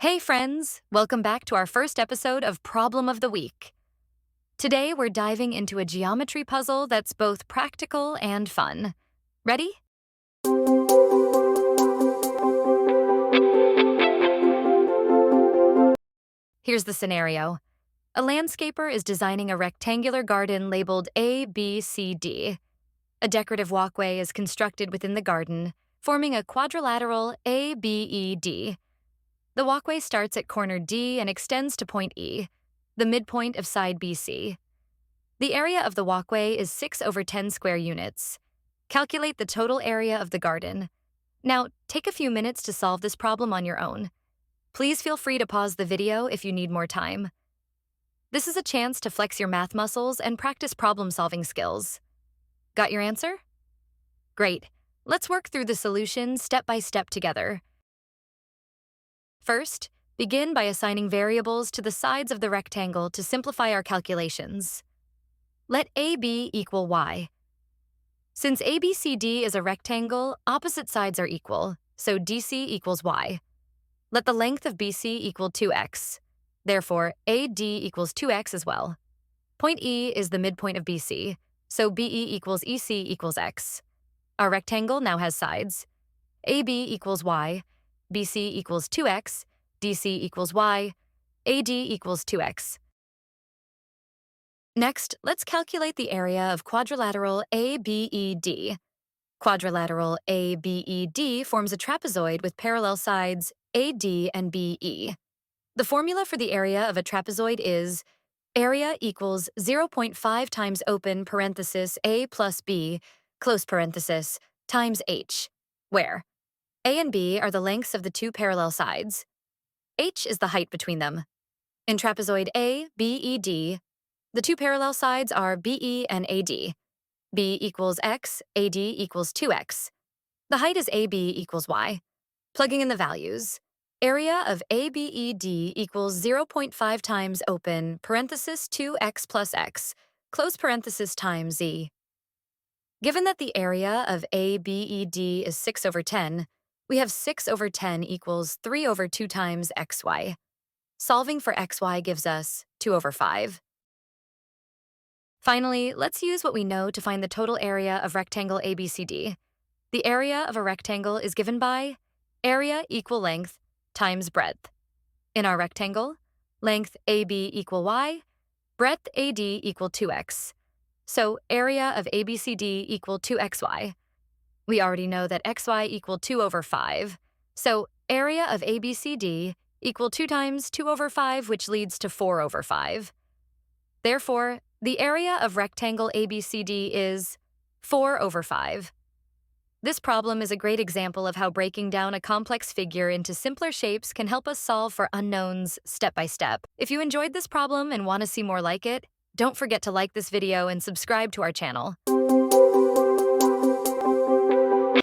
Hey friends, welcome back to our first episode of Problem of the Week. Today we're diving into a geometry puzzle that's both practical and fun. Ready? Here's the scenario. A landscaper is designing a rectangular garden labeled A, B, C, D. A decorative walkway is constructed within the garden, forming a quadrilateral ABED. The walkway starts at corner D and extends to point E, the midpoint of side BC. The area of the walkway is 6/10 square units. Calculate the total area of the garden. Now, take a few minutes to solve this problem on your own. Please feel free to pause the video if you need more time. This is a chance to flex your math muscles and practice problem-solving skills. Got your answer? Great. Let's work through the solution step by step together. First, begin by assigning variables to the sides of the rectangle to simplify our calculations. Let AB equal y. Since ABCD is a rectangle, opposite sides are equal, so DC equals y. Let the length of BC equal 2x. Therefore, AD equals 2x as well. Point E is the midpoint of BC, so BE equals EC equals x. Our rectangle now has sides. AB equals y, BC equals 2x, DC equals y, AD equals 2x. Next, let's calculate the area of quadrilateral ABED. Quadrilateral ABED forms a trapezoid with parallel sides AD and BE. The formula for the area of a trapezoid is area equals 0.5 times open parenthesis A plus B, close parenthesis, times h, where A and B are the lengths of the two parallel sides. H is the height between them. In trapezoid ABED, the two parallel sides are BE and AD. B equals x, AD equals 2x. The height is AB equals y. Plugging in the values, area of ABED equals 0.5 times open parenthesis 2x plus x, close parenthesis times z. Given that the area of ABED is 6/10, we have 6/10 equals 3/2 times xy. Solving for xy gives us 2/5. Finally, let's use what we know to find the total area of rectangle ABCD. The area of a rectangle is given by area equal length times breadth. In our rectangle, length AB equal y, breadth AD equal 2x. So area of ABCD equal 2xy. We already know that xy equal 2/5. So area of ABCD equal 2 times 2/5, which leads to 4/5. Therefore, the area of rectangle ABCD is 4/5. This problem is a great example of how breaking down a complex figure into simpler shapes can help us solve for unknowns step by step. If you enjoyed this problem and want to see more like it, don't forget to like this video and subscribe to our channel.